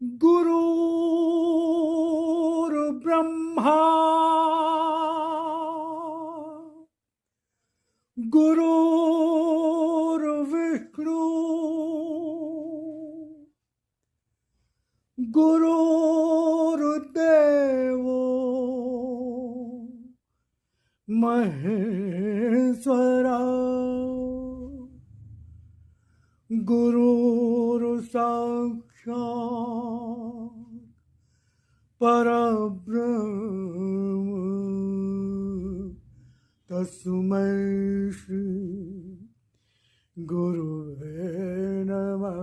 गुरुर्ब्रह्मा गुरुर्विष्णु गुरुर्देवो महेश्वरा गुरुर्साक्षात् परब्रह्म तस्मै श्री गुरुवे नमः।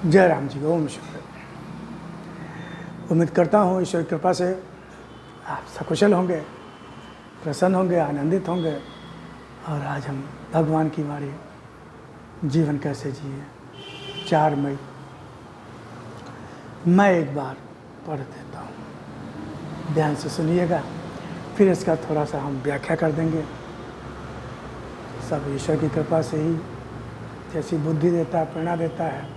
जय राम जी। ओम शुक्र। उम्मीद करता हूँ ईश्वर की कृपा से आप सकुशल होंगे, प्रसन्न होंगे, आनंदित होंगे। और आज हम भगवान की वाणी जीवन कैसे जिए 4 मई मैं एक बार पढ़ देता हूँ, ध्यान से सुनिएगा, फिर इसका थोड़ा सा हम व्याख्या कर देंगे। सब ईश्वर की कृपा से ही जैसी बुद्धि देता है, प्रेरणा देता है,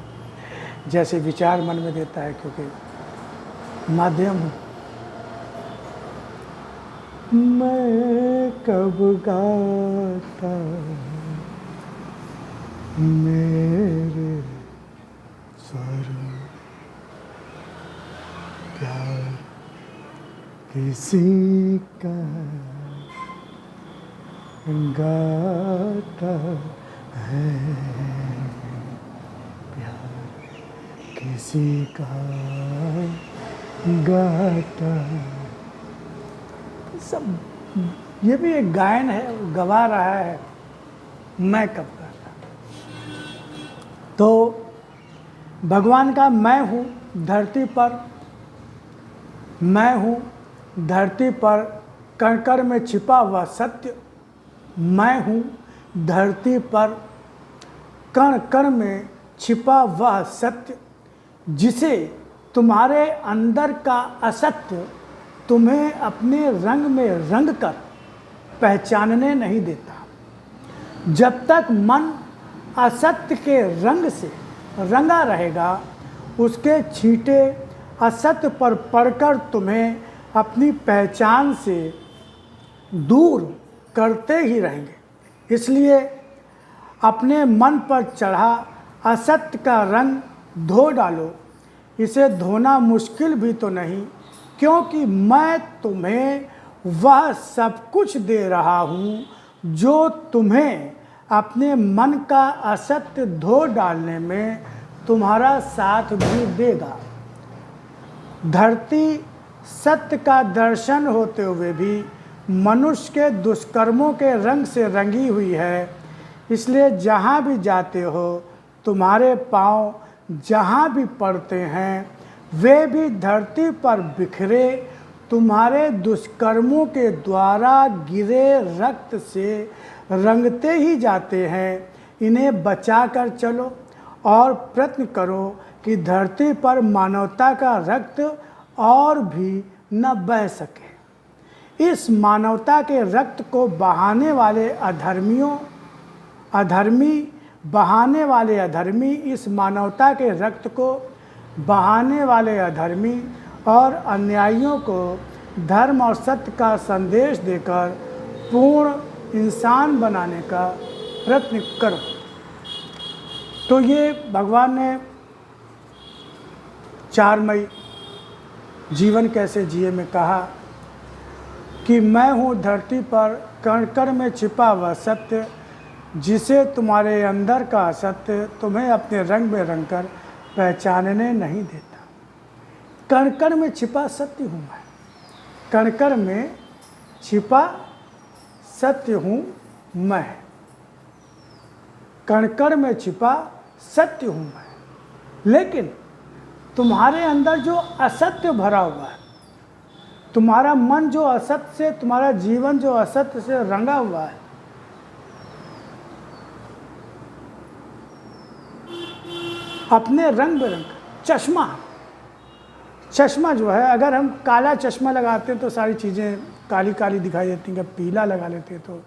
जैसे विचार मन में देता है, क्योंकि माध्यम हूँ। मैं कब गाता मेरे स्वर प्यार किसी का गाता है, प्यार किसी का गाता। सब ये भी एक गायन है, गवा रहा है मैं कब गाता। तो भगवान का मैं हूँ धरती पर, मैं हूँ धरती पर कण कण में छिपा हुआ सत्य, मैं हूँ धरती पर कण कण में छिपा हुआ सत्य, जिसे तुम्हारे अंदर का असत्य तुम्हें अपने रंग में रंग कर पहचानने नहीं देता। जब तक मन असत्य के रंग से रंगा रहेगा, उसके छींटे असत्य पर पड़कर तुम्हें अपनी पहचान से दूर करते ही रहेंगे। इसलिए अपने मन पर चढ़ा असत्य का रंग धो डालो। इसे धोना मुश्किल भी तो नहीं, क्योंकि मैं तुम्हें वह सब कुछ दे रहा हूँ जो तुम्हें अपने मन का असत्य धो डालने में तुम्हारा साथ भी देगा। धरती सत्य का दर्शन होते हुए भी मनुष्य के दुष्कर्मों के रंग से रंगी हुई है। इसलिए जहाँ भी जाते हो, तुम्हारे पाँव जहाँ भी पड़ते हैं, वे भी धरती पर बिखरे तुम्हारे दुष्कर्मों के द्वारा गिरे रक्त से रंगते ही जाते हैं। इन्हें बचा कर चलो और प्रयत्न करो कि धरती पर मानवता का रक्त और भी न बह सके। इस मानवता के रक्त को बहाने वाले अधर्मी, इस मानवता के रक्त को बहाने वाले अधर्मी और अन्यायियों को धर्म और सत्य का संदेश देकर पूर्ण इंसान बनाने का प्रयत्न करो। तो ये भगवान ने 4 मई जीवन कैसे जिए में कहा कि मैं हूँ धरती पर कण कण में छिपा हुआ सत्य, जिसे तुम्हारे अंदर का सत्य तुम्हें अपने रंग में रंग कर पहचानने नहीं देता। कण कण में छिपा सत्य हूँ मैं, कण कण में छिपा सत्य हूँ मैं, कण कण में छिपा सत्य हूँ मैं। लेकिन तुम्हारे अंदर जो असत्य भरा हुआ है, तुम्हारा मन जो असत्य से, तुम्हारा जीवन जो असत्य से रंगा हुआ है, अपने रंग बिरंग चश्मा चश्मा जो है, अगर हम काला चश्मा लगाते हैं तो सारी चीज़ें काली काली दिखाई देती हैं। पीला लगा लेते हैं तो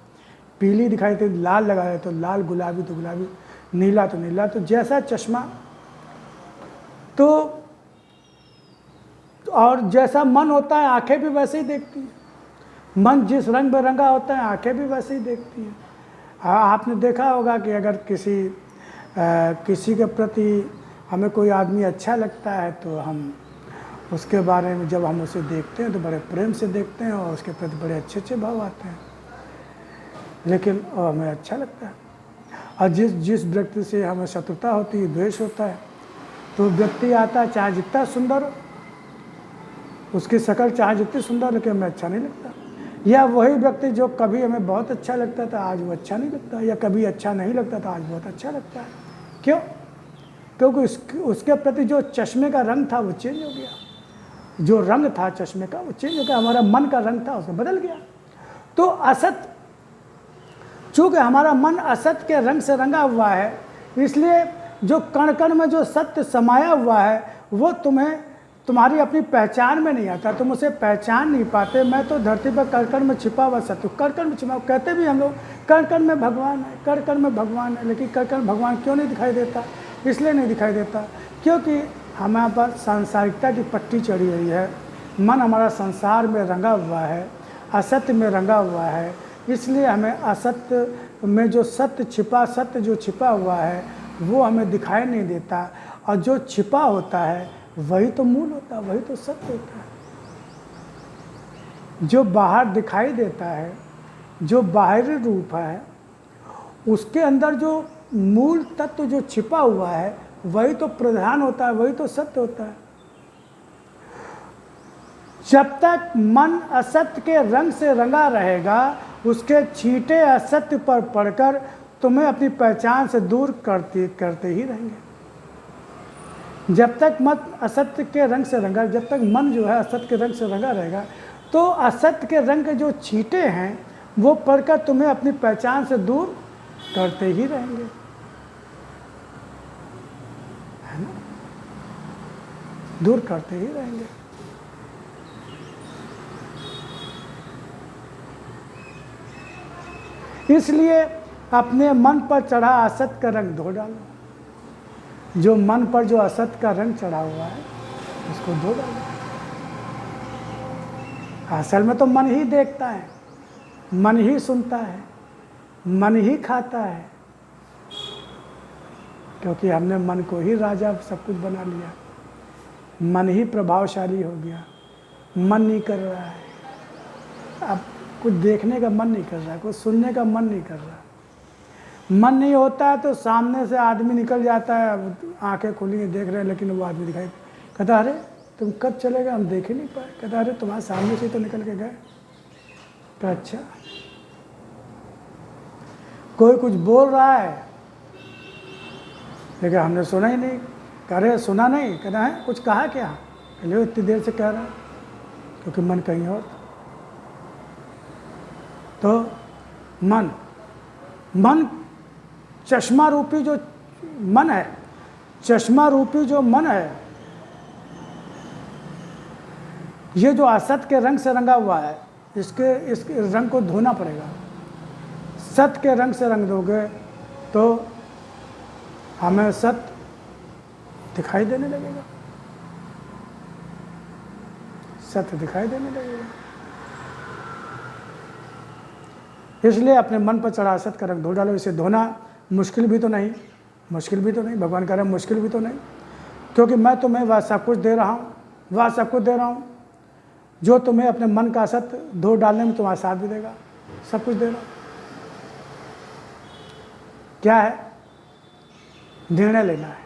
पीली दिखाई देती, लाल लगा लेते तो लाल, गुलाबी तो गुलाबी, नीला तो नीला। तो जैसा चश्मा तो और जैसा मन होता है आंखें भी वैसे ही देखती हैं। मन जिस रंग में रंगा होता है आंखें भी वैसे ही देखती हैं। आपने देखा होगा कि अगर किसी के प्रति हमें कोई आदमी अच्छा लगता है तो हम उसके बारे में जब हम उसे देखते हैं तो बड़े प्रेम से देखते हैं और उसके प्रति बड़े अच्छे अच्छे भाव आते हैं, लेकिन हमें अच्छा लगता है। और जिस व्यक्ति से हमें शत्रुता होती है, द्वेष होता है, तो व्यक्ति आता है चाहे जितना सुंदर हो, उसकी शक्ल चाहे जितनी सुंदर, लेकिन हमें अच्छा नहीं लगता। या वही व्यक्ति जो कभी हमें बहुत अच्छा लगता था आज वो अच्छा नहीं लगता, या कभी अच्छा नहीं लगता था आज बहुत अच्छा लगता है। क्यों? क्योंकि उसके प्रति जो चश्मे का रंग था वो चेंज हो गया। जो रंग था चश्मे का वो चेंज हो गया, हमारा मन का रंग था उसमें बदल गया। तो असत, चूँकि हमारा मन असत के रंग से रंगा हुआ है, इसलिए जो कण कण में जो सत्य समाया हुआ है वो तुम्हारी अपनी पहचान में नहीं आता, तुम उसे पहचान नहीं पाते। मैं तो धरती पर कण कण में छिपा हुआ सत्य, कण कण में छिपा, कहते भी हम लोग कण कण में भगवान है, कण कण में भगवान है, लेकिन कण कण भगवान क्यों नहीं दिखाई देता? इसलिए नहीं दिखाई देता क्योंकि हमारे पर सांसारिकता की पट्टी चढ़ी हुई है। मन हमारा संसार में रंगा हुआ है, असत्य में रंगा हुआ है, इसलिए हमें असत्य में जो सत्य जो छिपा हुआ है वो हमें दिखाई नहीं देता। और जो छिपा होता है वही तो मूल होता है, वही तो सत्य होता है। जो बाहर दिखाई देता है, जो बाहरी रूप है, उसके अंदर जो मूल तत्व जो छिपा हुआ है वही तो प्रधान होता है, वही तो सत्य होता है। जब तक मन असत्य के रंग से रंगा रहेगा, उसके छींटे असत्य पर पड़कर तुम्हें अपनी पहचान से दूर करते ही रहेंगे। जब तक मन असत्य के रंग से रंगा, जब तक मन जो है असत्य के रंग से रंगा रहेगा, तो असत्य के रंग के जो छींटे हैं वो पड़कर तुम्हें अपनी पहचान से दूर करते ही रहेंगे, है ना? दूर करते ही रहेंगे। इसलिए अपने मन पर चढ़ा असत का रंग धो डालो। जो मन पर जो असत का रंग चढ़ा हुआ है उसको धो डालो। असल में तो मन ही देखता है, मन ही सुनता है, मन ही खाता है, क्योंकि हमने मन को ही राजा सब कुछ बना लिया। मन ही प्रभावशाली हो गया, मन नहीं कर रहा है। अब कुछ देखने का मन नहीं कर रहा है, कुछ सुनने का मन नहीं कर रहा। मन नहीं होता है तो सामने से आदमी निकल जाता है, आंखें खुली देख रहे हैं, लेकिन वो आदमी दिखाई, कहता अरे तुम कब चले गए, हम देख ही नहीं पाए। कहता अरे तुम्हारे सामने से तो निकल के गए। तो अच्छा, कोई कुछ बोल रहा है लेकिन हमने सुना ही नहीं। कह रहे सुना नहीं, कहता है कुछ कहा क्या? कहले इतनी देर से कह रहा है, क्योंकि मन कहीं और था। तो मन चश्मा रूपी जो मन है, चश्मा रूपी जो मन है, ये जो असत के रंग से रंगा हुआ है, इसके रंग को धोना पड़ेगा। सत्य के रंग से रंग दोगे तो हमें सत्य दिखाई देने लगेगा, सत्य दिखाई देने लगेगा। इसलिए अपने मन पर चढ़ा असत का रंग धो डालो। इसे धोना मुश्किल भी तो नहीं, भगवान कह रहे हैं मुश्किल भी तो नहीं, क्योंकि मैं तुम्हें वह सब कुछ दे रहा हूँ, जो तुम्हें अपने मन का असत धो डालने में तुम्हारा साथ भी देगा। सब कुछ दे रहा हूँ। क्या है? निर्णय लेना है,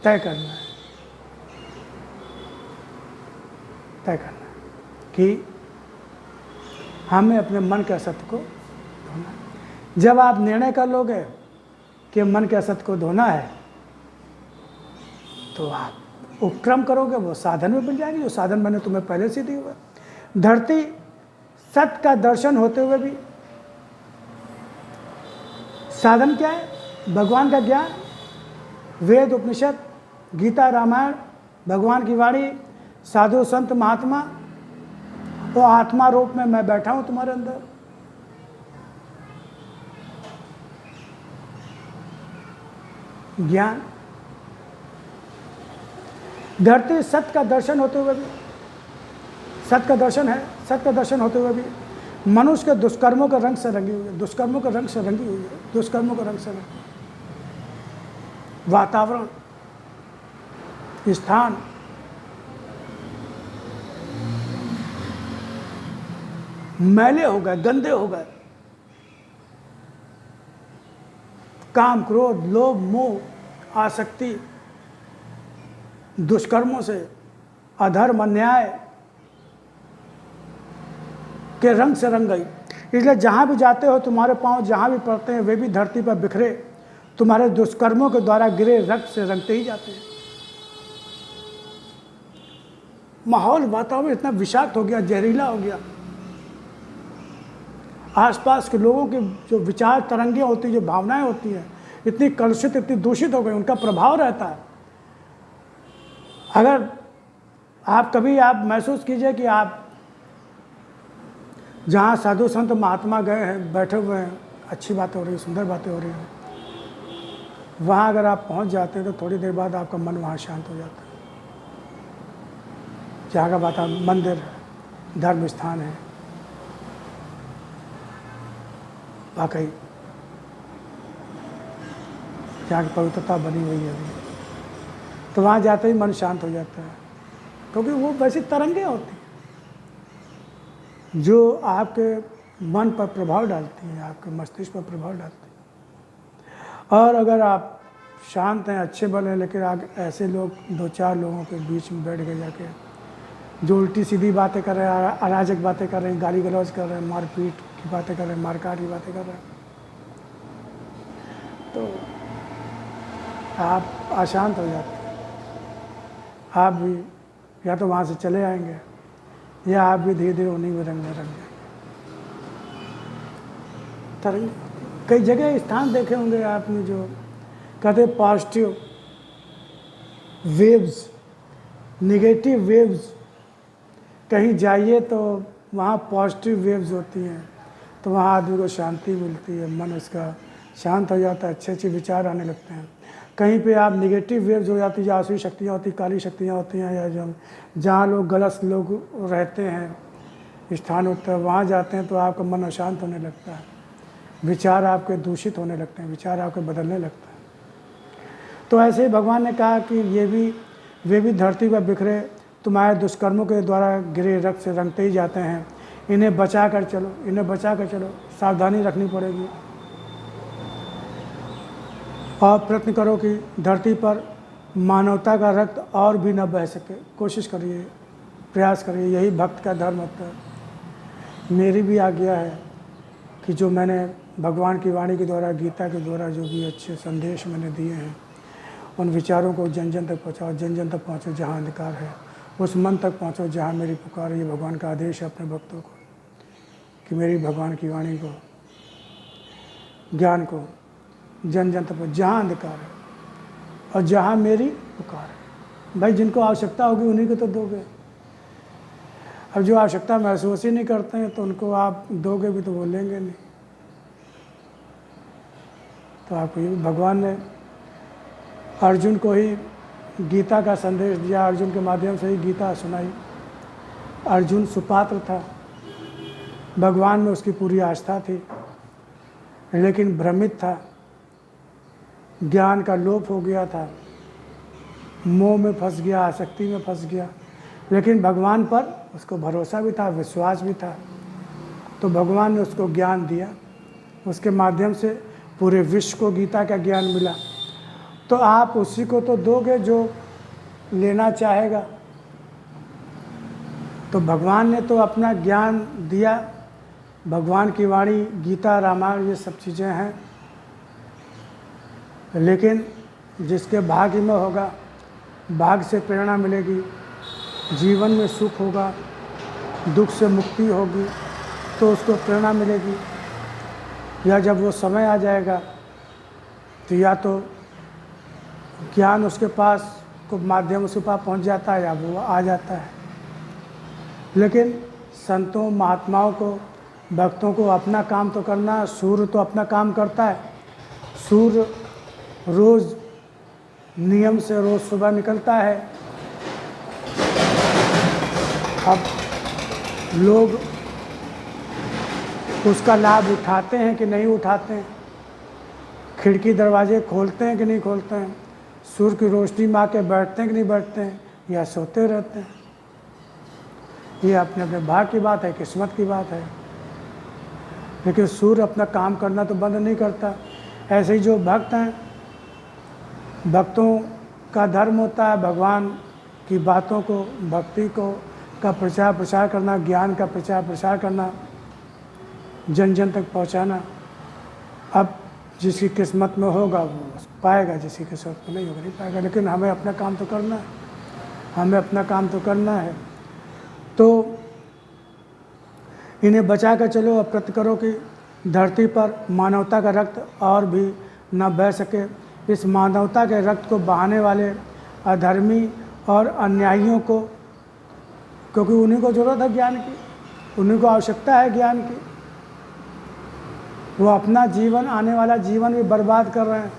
तय करना है कि हमें अपने मन के असत्य को धोना है। जब आप निर्णय कर लोगे कि मन के असत्य को धोना है, तो आप उपक्रम करोगे, वो साधन में बन जाएंगे, जो साधन मैंने तुम्हें पहले से दी हुआ। धरती सत्य का दर्शन होते हुए भी साधन क्या है? भगवान का ज्ञान, वेद उपनिषद गीता रामायण, भगवान की वाणी, साधु संत महात्मा, तो आत्मा रूप में मैं बैठा हूं तुम्हारे अंदर। ज्ञान, धरती सत्य का दर्शन होते हुए भी, सत्य का दर्शन है, सत्य का दर्शन होते हुए भी मनुष्य के दुष्कर्मों के रंग से रंगी हुई है, दुष्कर्मों के रंग से रंगी हुई है, दुष्कर्मों के रंग से रंगी। वातावरण, स्थान, मैले हो गए, गंदे हो गए। काम, क्रोध, लोभ, मोह, आसक्ति, दुष्कर्मों से, अधर्म, अन्याय के रंग से रंग गई। इसलिए जहां भी जाते हो तुम्हारे पांव जहां भी पड़ते हैं वे भी धरती पर बिखरे तुम्हारे दुष्कर्मों के द्वारा गिरे रक्त से रंगते ही जाते हैं। माहौल, वातावरण इतना विषाक्त हो गया, जहरीला हो गया। आसपास के लोगों के जो विचार तरंगें होती हैं, जो भावनाएं होती हैं, इतनी कलुषित, इतनी दूषित हो गई, उनका प्रभाव रहता है। अगर आप कभी आप महसूस कीजिए कि आप जहाँ साधु संत महात्मा गए हैं, बैठे हुए हैं, अच्छी बातें हो रही हैं, सुंदर बातें हो रही हैं, वहाँ अगर आप पहुँच जाते हैं तो थोड़ी देर बाद आपका मन वहाँ शांत हो जाता है। जहाँ का वातावरण, मंदिर है, धर्म स्थान है, वाकई जहाँ की पवित्रता बनी हुई है, तो वहाँ जाते ही मन शांत हो जाता है, क्योंकि वो वैसी तरंगें होती हैं जो आपके मन पर प्रभाव डालती हैं, आपके मस्तिष्क पर प्रभाव डालती हैं। और अगर आप शांत हैं, अच्छे बल हैं, लेकिन आप ऐसे लोग, दो चार लोगों के बीच में बैठ गए जाके, जो उल्टी सीधी बातें कर रहे हैं, अराजक बातें कर रहे हैं, गाली गलौज कर रहे हैं, मारपीट की बातें कर रहे हैं, मारकाट की बातें कर रहे हैं, तो आप अशांत हो जाते हैं। आप भी या तो वहाँ से चले आएंगे या आप भी धीरे धीरे उन्हीं में रंग जाएंगे। तरंग, कई जगह स्थान देखे होंगे आपने जो कहते हैं पॉजिटिव वेव्स, नेगेटिव वेव्स। कहीं जाइए तो वहाँ पॉजिटिव वेव्स होती हैं, तो वहाँ आदमी को शांति मिलती है, मन उसका शांत हो जाता है, अच्छे अच्छे विचार आने लगते हैं। कहीं पे आप नेगेटिव वेव्स हो जाती है, जो आसुरी शक्तियाँ होती, काली शक्तियाँ होती हैं, या जो जहाँ लोग गलत लोग रहते हैं स्थान होता है, वहाँ जाते हैं तो आपका मन अशांत होने लगता है, विचार आपके दूषित होने लगते हैं, विचार आपके बदलने लगते हैं। तो ऐसे ही भगवान ने कहा कि वे भी धरती पर बिखरे तुम्हारे दुष्कर्मों के द्वारा गिरे रक्त से रंगते ही जाते हैं। इन्हें बचा कर चलो, इन्हें बचा कर चलो, सावधानी रखनी पड़ेगी और प्रयत्न करो कि धरती पर मानवता का रक्त और भी न बह सके। कोशिश करिए, प्रयास करिए, यही भक्त का धर्म होता है। मेरी भी आज्ञा है कि जो मैंने भगवान की वाणी के द्वारा, गीता के द्वारा जो भी अच्छे संदेश मैंने दिए हैं, उन विचारों को जन जन तक पहुँचाओ, जन जन तक पहुँचो जहाँ अंधकार है, उस मन तक पहुँचो जहाँ मेरी पुकार है। ये भगवान का आदेश है अपने भक्तों को कि मेरी भगवान की वाणी को, ज्ञान को जन जन तक, जहाँ अंधकार है और जहाँ मेरी पुकार है। भाई जिनको आवश्यकता होगी उन्हीं को तो दोगे। अब जो आवश्यकता महसूस ही नहीं करते हैं तो उनको आप दोगे भी तो वो लेंगे नहीं। तो आपको ये भगवान ने अर्जुन को ही गीता का संदेश दिया, अर्जुन के माध्यम से ही गीता सुनाई। अर्जुन सुपात्र था, भगवान में उसकी पूरी आस्था थी, लेकिन भ्रमित था, ज्ञान का लोप हो गया था, मोह में फंस गया, आसक्ति में फंस गया। लेकिन भगवान पर उसको भरोसा भी था, विश्वास भी था, तो भगवान ने उसको ज्ञान दिया। उसके माध्यम से पूरे विश्व को गीता का ज्ञान मिला। तो आप उसी को तो दोगे जो लेना चाहेगा। तो भगवान ने तो अपना ज्ञान दिया, भगवान की वाणी, गीता, रामायण, ये सब चीज़ें हैं। लेकिन जिसके भाग्य में होगा, भाग्य से प्रेरणा मिलेगी, जीवन में सुख होगा, दुख से मुक्ति होगी, तो उसको प्रेरणा मिलेगी। या जब वो समय आ जाएगा तो या तो ज्ञान उसके पास को माध्यम से पास पहुँच जाता है या वो आ जाता है। लेकिन संतों महात्माओं को, भक्तों को अपना काम तो करना है। सूर्य तो अपना काम करता है। सूर्य रोज़ नियम से रोज़ सुबह निकलता है। अब लोग उसका लाभ उठाते हैं कि नहीं उठाते हैं, खिड़की दरवाजे खोलते हैं कि नहीं खोलते हैं, सूर्य की रोशनी में आके बैठते हैं कि नहीं बैठते हैं, या सोते रहते हैं। ये अपने अपने भाग्य की बात है, किस्मत की बात है। लेकिन सूर्य अपना काम करना तो बंद नहीं करता। ऐसे ही जो भक्त हैं, भक्तों का धर्म होता है भगवान की बातों को, भक्ति को का प्रचार प्रसार करना, ज्ञान का प्रचार प्रसार करना, जन जन तक पहुंचाना। अब जिसकी किस्मत में होगा वो पाएगा, जिसकी किस्मत में नहीं होगा नहीं पाएगा। लेकिन हमें अपना काम तो करना है, हमें अपना काम तो करना है। तो इन्हें बचा कर चलो, अप्रत करो कि धरती पर मानवता का रक्त और भी न बह सके। इस मानवता के रक्त को बहाने वाले अधर्मी और अन्यायियों को, क्योंकि उन्हीं को ज़रूरत है ज्ञान की, उन्हीं को आवश्यकता है ज्ञान की, वो अपना जीवन, आने वाला जीवन भी बर्बाद कर रहे हैं,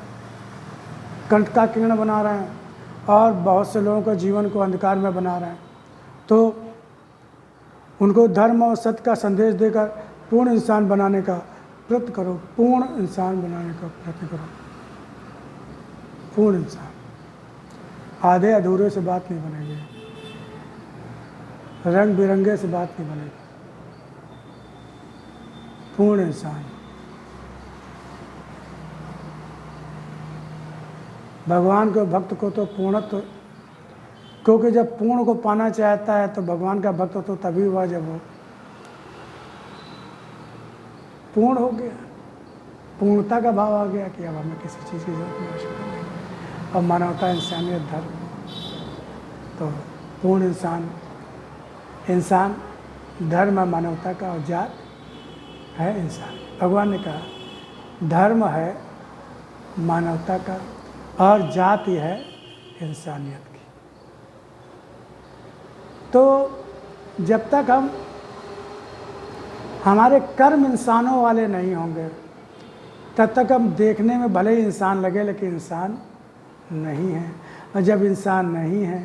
कंट का किरण बना रहे हैं और बहुत से लोगों के जीवन को अंधकार में बना रहे हैं। तो उनको धर्म और सत्य का संदेश देकर पूर्ण इंसान बनाने का प्रयत्न करो, पूर्ण इंसान बनाने का प्रयत्न करो। पूर्ण इंसान, आधे अधूरे से बात नहीं बनेगी, रंग बिरंगे से बात नहीं बनेगी। पूर्ण इंसान, भगवान के भक्त को तो पूर्णत्व, क्योंकि जब पूर्ण को पाना चाहता है तो भगवान का भक्त तो तभी हुआ जब वो पूर्ण हो गया, पूर्णता का भाव आ गया कि अब हमें किसी चीज़ की जरूरत नहीं। और मानवता, इंसानियत, धर्म, तो पूर्ण इंसान, इंसान धर्म है मानवता का और जात है इंसान। भगवान ने कहा धर्म है मानवता का और जाति है इंसानियत की। तो जब तक हमारे कर्म इंसानों वाले नहीं होंगे तब तक हम देखने में भले ही इंसान लगे लेकिन इंसान नहीं है। और जब इंसान नहीं है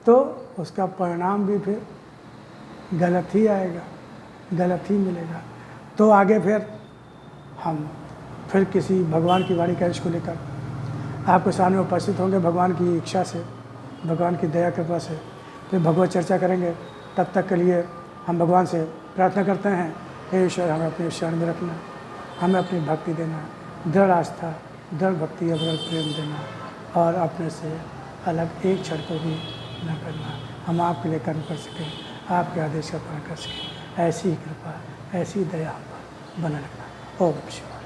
तो उसका परिणाम भी फिर गलत ही आएगा, गलत ही मिलेगा। तो आगे फिर हम फिर किसी भगवान की वाणी का इसको लेकर आपके सामने उपस्थित होंगे भगवान की इच्छा से, भगवान की दया कृपा से, फिर भगवत चर्चा करेंगे। तब तक के लिए हम भगवान से प्रार्थना करते हैं, हे ईश्वर हमें अपने शरण में रखना, हमें अपनी भक्ति देना, दृढ़ आस्था, दृढ़ भक्ति, अविरल प्रेम देना और अपने से अलग एक क्षण को भी न करना। हम आपके लिए कर्म कर सकें, आपके आदेश का पालन कर सकें। ऐसी ही कृपा, ऐसी दया हम पर बना रखना। ओम शिवाय।